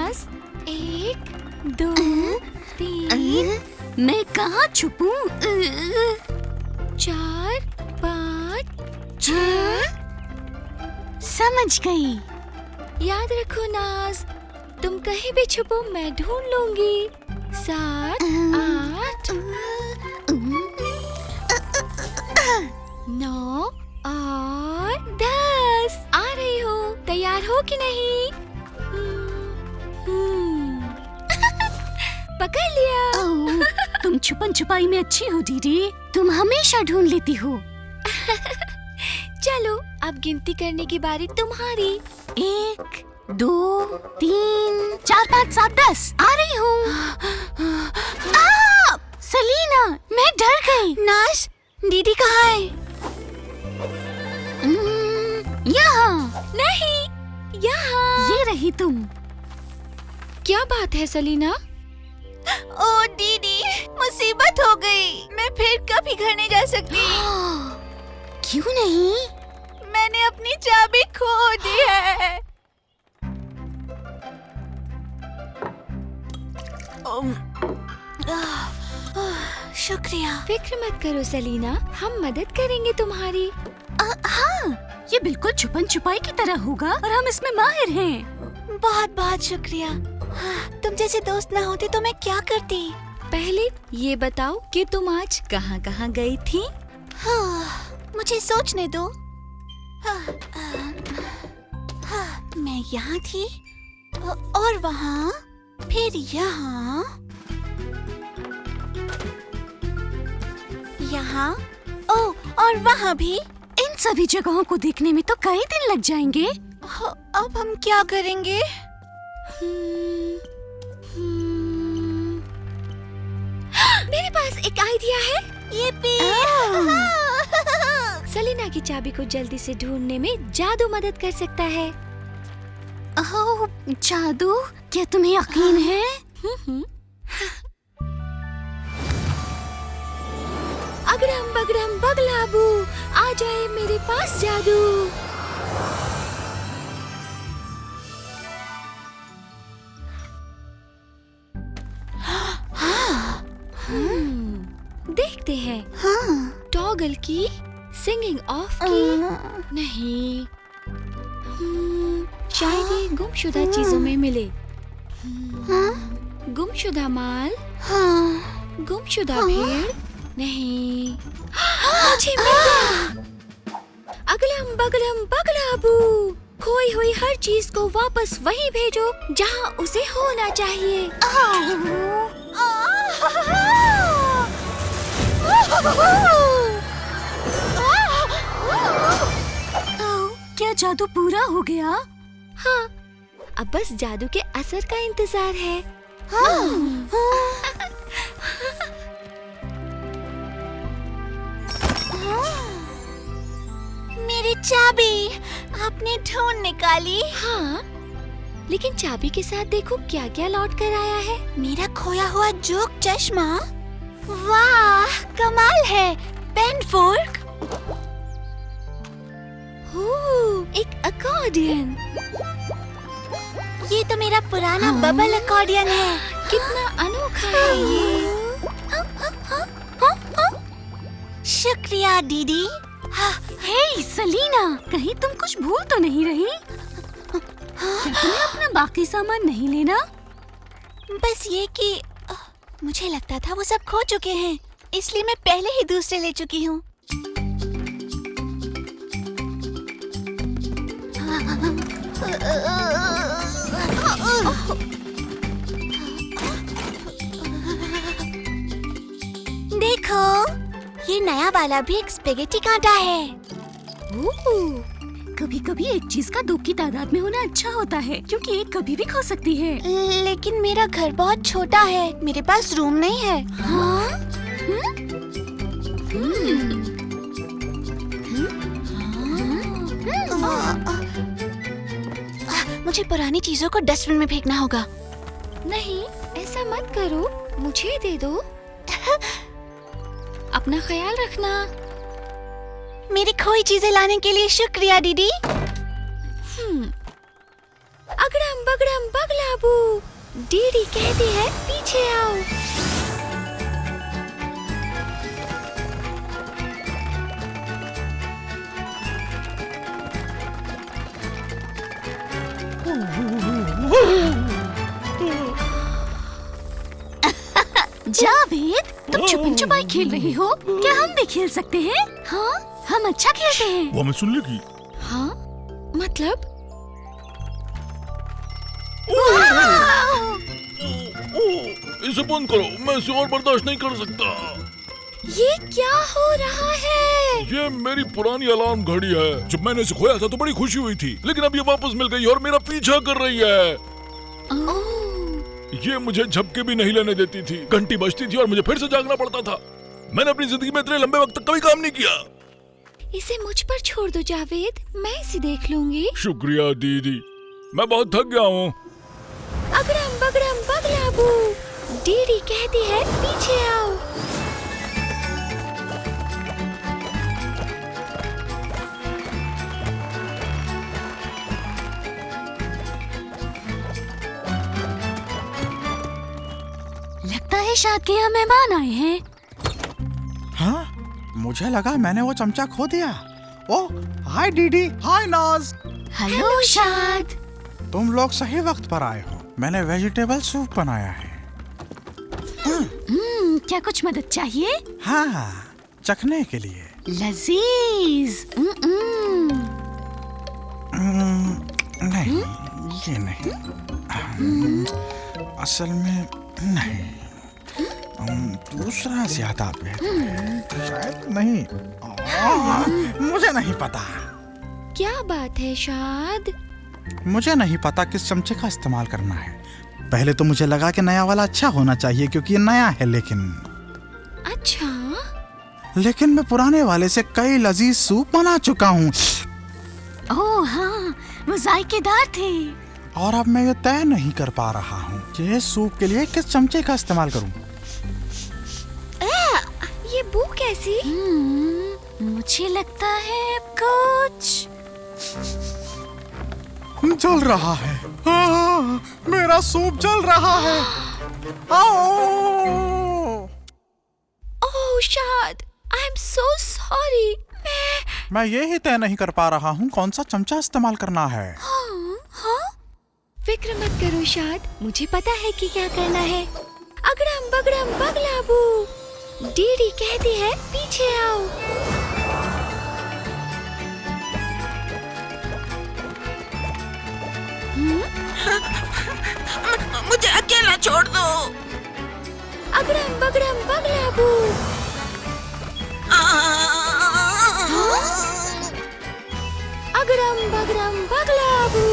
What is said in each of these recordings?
नाज। 1 2 3। मैं कहाँ छुपूं? 4 5 6। समझ गई। याद रखो नाज, तुम कहीं भी छुपो मैं ढूंढ लूंगी। 7 8 9 और 10। आ रही हो? तैयार हो कि नहीं? पकड़ लिया। तुम छुपन छुपाई में अच्छी हो दीदी, तुम हमेशा ढूंढ लेती हो। चलो अब गिनती करने की बारी तुम्हारी। 1 2 3 4 5 7 10। आ रही हूँ। सलीना, मैं डर गई। नाज, दीदी कहाँ है? यहाँ। नहीं, यहाँ। ये रही तुम। क्या बात है सलीना? ओ दीदी, मुसीबत हो गई। मैं फिर कभी घर नहीं जा सकती। क्यों नहीं? मैंने अपनी चाबी खो दी है। शुक्रिया। फिक्र मत करो सलीना, हम मदद करेंगे तुम्हारी। हाँ, ये बिल्कुल छुपन छुपाई की तरह होगा और हम इसमें माहिर हैं। बहुत बहुत शुक्रिया। तुम जैसे दोस्त ना होती तो मैं क्या करती। पहले ये बताओ कि तुम आज कहाँ कहाँ गई थी? मुझे सोचने दो। मैं यहाँ थी और वहाँ, फिर यहाँ, यहाँ, ओ और वहाँ भी। इन सभी जगहों को देखने में तो कई दिन लग जाएंगे। अब हम क्या करेंगे? मेरे पास एक आइडिया है। ये भी। सलीना की चाबी को जल्दी से ढूंढने में जादू मदद कर सकता है। ओह, जादू? क्या तुम्हें यकीन है? अगरम बगरम बगलाबू, आ जाए मेरे पास जादू। देखते हैं। टॉगल की सिंगिंग ऑफ की नहीं। शायद ये गुमशुदा चीजों में मिले। गुमशुदा माल, गुमशुदा भेड़ नहीं। मुझे मिल गया। अगलम बगलम बगलाबू, खोई हुई हर चीज को वापस वहीं भेजो जहाँ उसे होना चाहिए। क्या जादू पूरा हो गया? हाँ, अब बस जादू के असर का इंतजार है। मेरी चाबी आपने ढूंढ निकाली। हाँ, लेकिन चाबी के साथ देखो क्या क्या लौट कर आया है। मेरा खोया हुआ जोक चश्मा। वाह, कमाल है। Pen fork. एक अकॉर्डियन। ये तो मेरा पुराना बबल अकॉर्डियन है। कितना अनोखा है ये। शुक्रिया दीदी। हे सलीना, कहीं तुम कुछ भूल तो नहीं रही? क्या तुम्हें अपना बाकी सामान नहीं लेना? बस ये कि मुझे लगता था वो सब खो चुके हैं, इसलिए मैं पहले ही दूसरे ले चुकी हूँ। देखो, ये नया वाला भी एक स्पेगेटी कांटा है। कभी कभी एक चीज का 2 की तादाद में होना अच्छा होता है, क्योंकि एक कभी भी खो सकती है। लेकिन मेरा घर बहुत छोटा है, मेरे पास रूम नहीं है। हाँ? मुझे पुरानी चीजों को डस्टबिन में फेंकना होगा। नहीं, ऐसा मत करो, मुझे दे दो। अपना ख्याल रखना। मेरी खोई चीजें लाने के लिए शुक्रिया दीदी। अगड़म बगड़म बगलाबू, डीडी कहती है पीछे आओ। जावेद, तुम छुपन छुपाई खेल रही हो? क्या हम भी खेल सकते हैं? हाँ, हम अच्छा खेलते हैं। वो हमें सुन लेगी। हाँ, मतलब? इसे बंद करो, मैं इसे और बर्दाश्त नहीं कर सकता। ये क्या हो रहा है? ये मेरी पुरानी अलार्म घड़ी है। जब मैंने इसे खोया था तो बड़ी खुशी हुई थी, लेकिन अब ये वापस मिल गई और मेरा पीछा कर रही है। ये मुझे झपके भी नहीं लेने देती थी। घंटी बजती थी और मुझे फिर से जागना पड़ता था। मैंने अपनी जिंदगी में इतने लंबे वक्त तक कभी काम नहीं किया। इसे मुझ पर छोड़ दो जावेद, मैं इसे देख लूंगी। शुक्रिया दीदी, मैं बहुत थक गया हूँ। अगड़म बगड़म बगलाबू, डीडी कहती है पीछे आओ। लगता है शायद के यहाँ मेहमान आए हैं। हाँ, मुझे लगा मैंने वो चमचा खो दिया। ओह, हाय डीडी, हाय नाज। हेलो शाद। तुम लोग सही वक्त पर आए हो। मैंने वेजिटेबल सूप बनाया है। क्या कुछ मदद चाहिए? हाँ, चखने के लिए। लजीज। नहीं, ये नहीं। असल में नहीं। दूसरा ज्यादा बेहतर है। शायद नहीं। मुझे नहीं पता। क्या बात है शाद? मुझे नहीं पता किस चमचे का इस्तेमाल करना है। पहले तो मुझे लगा कि नया वाला अच्छा होना चाहिए क्योंकि ये नया है, लेकिन मैं पुराने वाले से कई लजीज सूप बना चुका हूँ। ओह हाँ, वो जायकेदार थे। और अब मैं ये तय नहीं कर पा रहा हूँ कि इस सूप के लिए किस चमचे का इस्तेमाल करूँ। ये बू कैसी? मुझे लगता है कुछ जल रहा है। मेरा सूप जल रहा है। ओह शाद, आई एम सो सॉरी। मैं ये ही तय नहीं कर पा रहा हूँ कौन सा चमचा इस्तेमाल करना है। हाँ? फिक्र मत करो शाद, मुझे पता है कि क्या करना है। अगड़म बगड़म बगलाबू, डीडी कहती है पीछे आओ। मुझे अकेला छोड़ दो। अगड़म बगड़म बगलाबू। अगड़म बगड़म बगलाबू।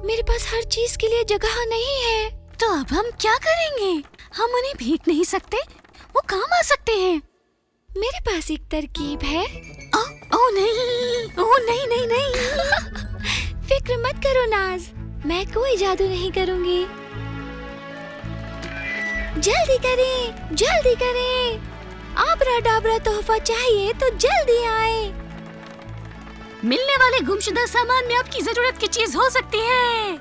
मेरे पास हर चीज के लिए जगह नहीं है। तो अब हम क्या करेंगे? हम उन्हें भीग नहीं सकते, वो काम आ सकते हैं। मेरे पास एक तरकीब है। ओ नहीं नहीं नहीं। फिक्र मत करो नाज, मैं कोई जादू नहीं करूंगी। जल्दी करें, जल्दी करें। आबरा डाबरा तोहफा चाहिए तो जल्दी आए। मिलने वाले गुमशुदा सामान में आपकी जरूरत की चीज हो सकती है।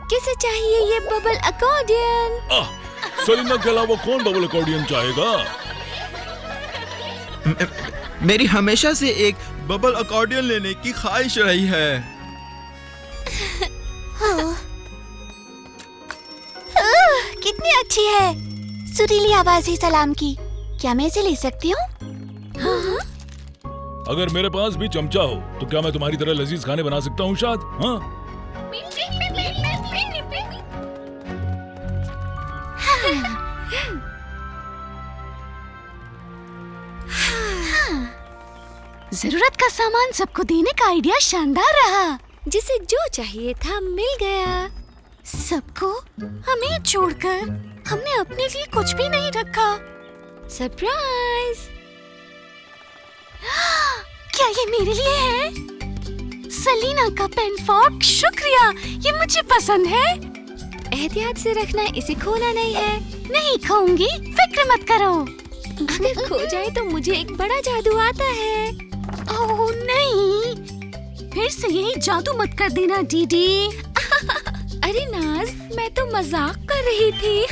किसे चाहिए ये बबल अकॉर्डियन? सलीना के अलावा कौन बबल अकॉर्डियन चाहेगा? मेरी हमेशा से एक बबल अकॉर्डियन लेने की ख्वाहिश रही है। कितनी अच्छी है। सुरीली आवाज है सलाम की। क्या मैं इसे ले सकती हूँ? अगर मेरे पास भी चमचा हो तो क्या मैं तुम्हारी तरह लजीज खाने बना सकता हूँ शाद? हाँ? जरूरत का सामान सबको देने का आइडिया शानदार रहा। जिसे जो चाहिए था मिल गया। सबको हमें छोड़कर हमने अपने लिए कुछ भी नहीं रखा। सरप्राइज। क्या ये मेरे लिए है? सलीना का पेन फॉर्क, शुक्रिया, ये मुझे पसंद है। एहतियात से रखना, इसे खोना नहीं है। नहीं खाऊंगी, फिक्र मत करो। अगर खो जाए तो मुझे एक बड़ा जादू आता है। ओह नहीं, फिर से यही जादू मत कर देना दीदी। अरे नाज, मैं तो मजाक कर रही थी।